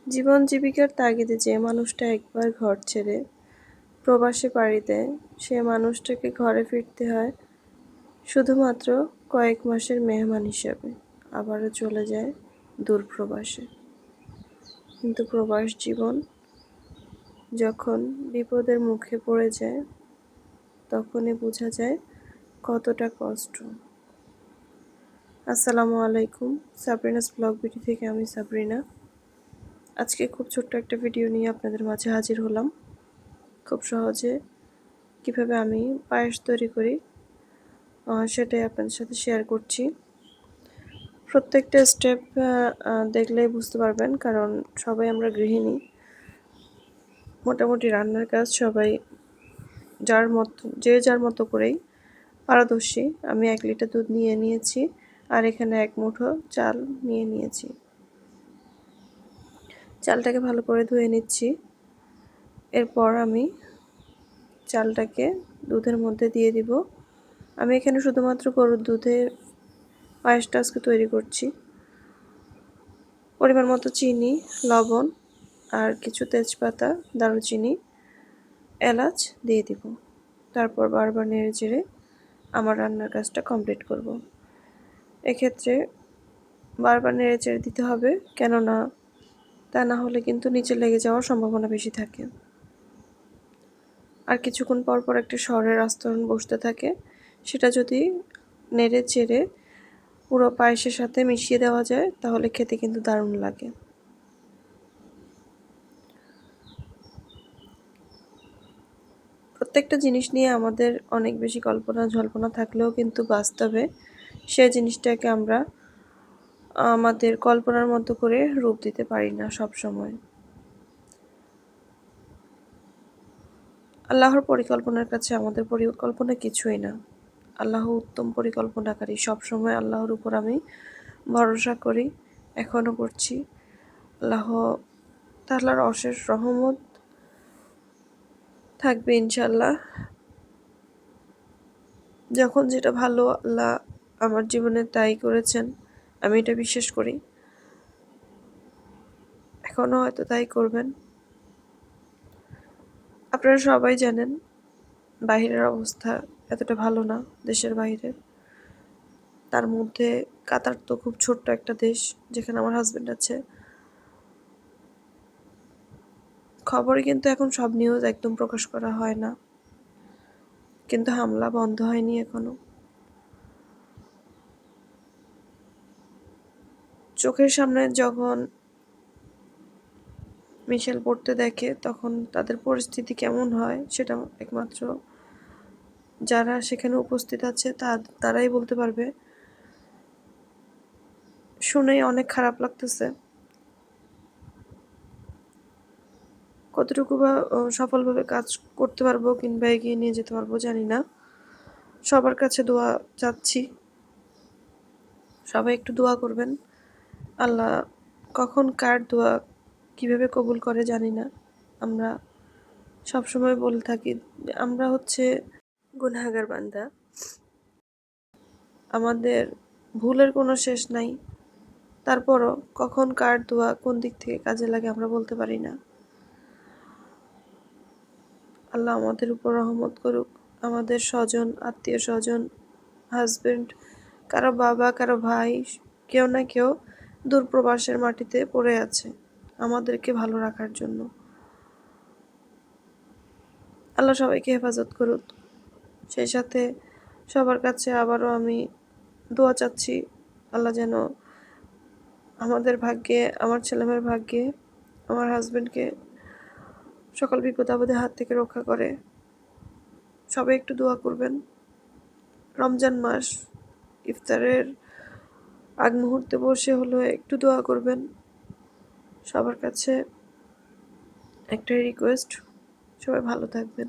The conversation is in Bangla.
জীবন জীবিকার তাগিদে যে মানুষটা একবার ঘর ছেড়ে প্রবাসে পাড়ি দেয়, সে মানুষটাকে ঘরে ফিরতে হয় শুধুমাত্র কয়েক মাসের মেহমান হিসেবে, আবারও চলে যায় দূর প্রবাসে। কিন্তু প্রবাস জীবন যখন বিপদের মুখে পড়ে যায়, তখনই বোঝা যায় কতটা কষ্ট। আসসালামু আলাইকুম, সাবরিনাস ব্লগ ভিডিও থেকে আমি সাবরিনা। আজকে খুব ছোট্ট একটা ভিডিও নিয়ে আপনাদের মাঝে হাজির হলাম। খুব সহজে কিভাবে আমি পায়েস তৈরি করি সেটাই আপনাদের সাথে শেয়ার করছি। প্রত্যেকটা স্টেপ দেখলেই বুঝতে পারবেন, কারণ সবাই আমরা গৃহিণী। মোটামুটি রান্নার কাজ সবাই যার মতো করেই পারদর্শী। আমি 1 লিটার দুধ নিয়ে নিয়েছি, আর এখানে 1 মুঠো চাল নিয়ে নিয়েছি। চালটাকে ভালো করে ধুয়ে নিচ্ছি। এরপর আমি চালটাকে দুধের মধ্যে দিয়ে দিব। আমি এখানে শুধুমাত্র গরুর দুধের পায়েসটা আজকে তৈরি করছি। পরিমাণ মতো চিনি, লবণ আর কিছু তেজপাতা, দারুচিনি, এলাচ দিয়ে দিব। তারপর বারবার নেড়ে চেড়ে আমার রান্নার কাজটা কমপ্লিট করব। এক্ষেত্রে বারবার নেড়ে চেড়ে দিতে হবে, কেননা তা না হলে কিন্তু নিচে লেগে যাওয়ার সম্ভাবনা বেশি থাকে। আর কিছুক্ষণ পর পর একটা সরের আস্তরণ বসতে থাকে, সেটা যদি নেড়ে চেড়ে পুরো পায়েসের সাথে মিশিয়ে দেওয়া যায় তাহলে খেতে কিন্তু দারুণ লাগে। প্রত্যেকটা জিনিস নিয়ে আমাদের অনেক বেশি কল্পনা জল্পনা থাকলেও কিন্তু বাস্তবে সেই জিনিসটাকে আমরা আমাদের কল্পনার মতো করে রূপ দিতে পারি না সব সময়। আল্লাহর পরিকল্পনার কাছে আমাদের পরিকল্পনা কিছুই না। আল্লাহ উত্তম পরিকল্পনাকারী। সবসময় আল্লাহর উপর আমি ভরসা করি, এখনও করছি। আল্লাহ তাআলার অশেষ রহমত থাকবে ইনশাল্লাহ। যখন যেটা ভালো আল্লাহ আমার জীবনে তাই করেছেন, আমি এটা বিশ্বাস করি। এখনও হয়তো তাই করবেন। আপনারা সবাই জানেন বাহিরের অবস্থা এতটা ভালো না, দেশের বাইরের। তার মধ্যে কাতার তো খুব ছোট্ট একটা দেশ, যেখানে আমার হাজবেন্ড আছে। খবরে কিন্তু এখন সব নিউজ একদম প্রকাশ করা হয় না, কিন্তু হামলা বন্ধ হয়নি এখনো। চোখের সামনে যখন মিশেল পড়তে দেখে, তখন তাদের পরিস্থিতি কেমন হয় সেটা একমাত্র যারা সেখানে উপস্থিত আছে তারাই বলতে পারবে। শুনেই অনেক খারাপ লাগতেছে। কতটুকু বা সফলভাবে কাজ করতে পারবো কিংবা এগিয়ে নিয়ে যেতে পারবো জানি না। সবার কাছে দোয়া চাচ্ছি, সবাই একটু দোয়া করবেন। আল্লাহ কখন কার দোয়া কিভাবে কবুল করে জানি না। আমরা সবসময় বলে থাকি যে আমরা হচ্ছে গুনাহগার বান্দা, আমাদের ভুলের কোনো শেষ নাই। তারপরও কখন কার দোয়া কোন দিক থেকে কাজে লাগে আমরা বলতে পারি না। আল্লাহ আমাদের উপর রহমত করুক। আমাদের স্বজন, আত্মীয় স্বজন, হাজবেন্ড, কারো বাবা, কারো ভাই, কেউ না কেউ দূরপ্রবাসের মাটিতে পড়ে আছে আমাদেরকে ভালো রাখার জন্য। আল্লাহ সবাইকে হেফাজত করুক। সেই সাথে সবার কাছে আবারও আমি দোয়া চাচ্ছি, আল্লাহ যেন আমাদের ভাগ্যে, আমার ছেলেমেয়ের ভাগ্যে, আমার হাজবেন্ডকে সকল বিপদ আপদের হাত থেকে রক্ষা করে। সবাই একটু দোয়া করবেন। রমজান মাস, ইফতারের আগ মুহূর্তে বসে হলো একটু দোয়া করবেন। সবার কাছে একটাই রিকোয়েস্ট, সবাই ভালো থাকবেন।